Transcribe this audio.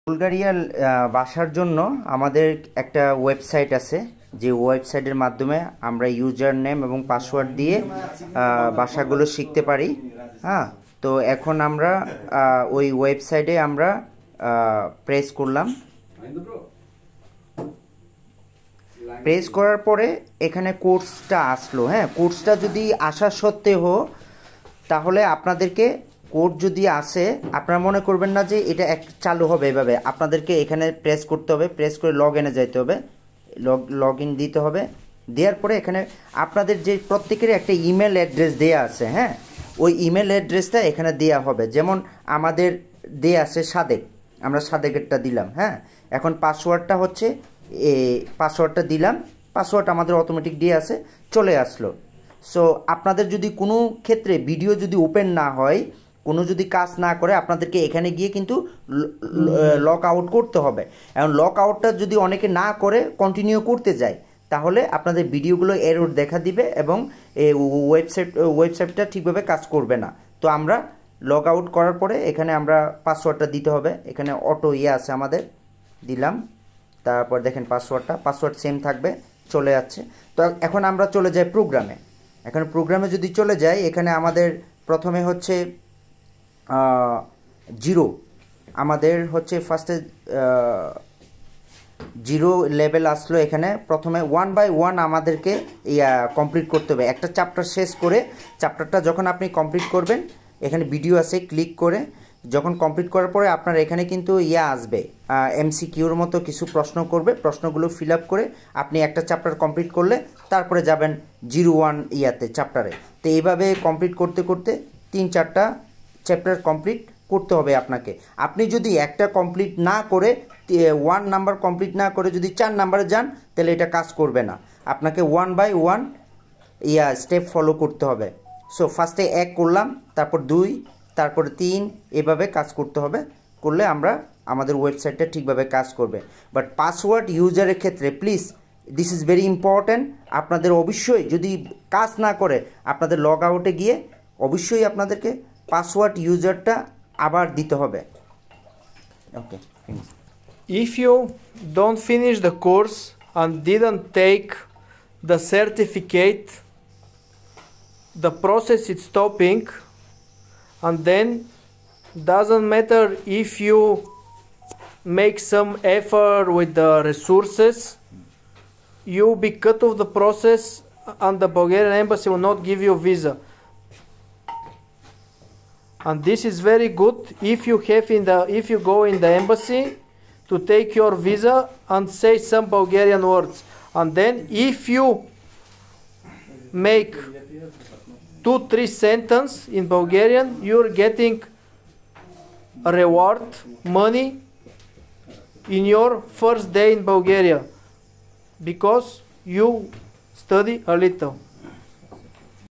বুলগারিয়ার ভাষার জন্য আমাদের একটা ওয়েবসাইট আছে, যে ওয়েবসাইটের মাধ্যমে আমরা ইউজার নেম এবং পাসওয়ার্ড দিয়ে ভাষাগুলো শিখতে পারি। হ্যাঁ, তো এখন আমরা ওই ওয়েবসাইটে আমরা প্রেস করলাম। প্রেস করার পরে এখানে কোর্সটা আসলো। হ্যাঁ, কোর্সটা যদি আসা সত্ত্বেও তাহলে আপনাদেরকে কোড যদি আসে, আপনারা মনে করবেন না যে এটা চালু হবে এভাবে। আপনাদেরকে এখানে প্রেস করতে হবে, প্রেস করে লগ ইনে যেতে হবে, লগ ইন দিতে হবে। দেওয়ার পরে এখানে আপনাদের যে প্রত্যেকের একটা ইমেল অ্যাড্রেস দেয়া আছে, হ্যাঁ, ওই ইমেল অ্যাড্রেসটা এখানে দেয়া হবে। যেমন আমাদের দেয়া আছে সাদেক, আমরা সাদেকেরটা দিলাম। হ্যাঁ, এখন পাসওয়ার্ডটা হচ্ছে পাসওয়ার্ডটা দিলাম, পাসওয়ার্ড আমাদের অটোমেটিক দিয়ে আছে, চলে আসলো। সো আপনাদের যদি কোনো ক্ষেত্রে ভিডিও যদি ওপেন না হয়, কোনো যদি কাজ না করে, আপনাদেরকে এখানে গিয়ে কিন্তু লক আউট করতে হবে। এখন লক আউটটা যদি অনেকে না করে কন্টিনিউ করতে যায়, তাহলে আপনাদের ভিডিওগুলো এরর দেখা দিবে এবং ওয়েবসাইটটা ঠিকভাবে কাজ করবে না। তো আমরা লগ আউট করার পরে এখানে আমরা পাসওয়ার্ডটা দিতে হবে। এখানে অটো আছে আমাদের, দিলাম। তারপর দেখেন পাসওয়ার্ড সেম থাকবে, চলে যাচ্ছে। তো এখন আমরা চলে যাই প্রোগ্রামে। এখন প্রোগ্রামে যদি চলে যাই, এখানে আমাদের প্রথমে হচ্ছে জিরো, আমাদের হচ্ছে ফার্স্টে জিরো লেভেল আসলো। এখানে প্রথমে 1 বাই 1 আমাদেরকে কমপ্লিট করতে হবে। একটা চ্যাপ্টার শেষ করে, চ্যাপ্টারটা যখন আপনি কমপ্লিট করবেন, এখানে ভিডিও আছে, ক্লিক করে যখন কমপ্লিট করার পরে আপনার এখানে কিন্তু আসবে এমসিকিউর মতো কিছু প্রশ্ন করবে। প্রশ্নগুলো ফিল আপ করে আপনি একটা চ্যাপ্টার কমপ্লিট করলে তারপরে যাবেন 01 চ্যাপ্টারে। তো এইভাবে কমপ্লিট করতে করতে 3-4টা চ্যাপ্টার কমপ্লিট করতে হবে আপনাকে। আপনি যদি একটা কমপ্লিট না করে 1 নাম্বার কমপ্লিট না করে যদি 4 নাম্বারে যান, তাহলে এটা কাজ করবে না। আপনাকে 1 বাই 1 স্টেপ ফলো করতে হবে। সো ফার্স্টে 1 করলাম, তারপর 2, তারপর 3, এভাবে কাজ করতে হবে। করলে আমাদের ওয়েবসাইটটা ঠিকভাবে কাজ করবে। বাট পাসওয়ার্ড ইউজারের ক্ষেত্রে please, this is very important. আপনাদের অবশ্যই যদি কাজ না করে, আপনাদের লগ আউটে গিয়ে অবশ্যই আপনাদেরকে পাসওয়ার্ড ইউজারটা আবার দিতে হবে। ওকে, if you don't finish the course and didn't take the certificate, the process is stopping, and then doesn't matter if you make some effort with the resources, you'll be cut off the process and the Bulgarian embassy will not give you a visa. And this is very good if you go in the embassy to take your visa and say some Bulgarian words, and then if you make 2-3 sentences in Bulgarian, you're getting a reward money in your first day in Bulgaria because you study a little.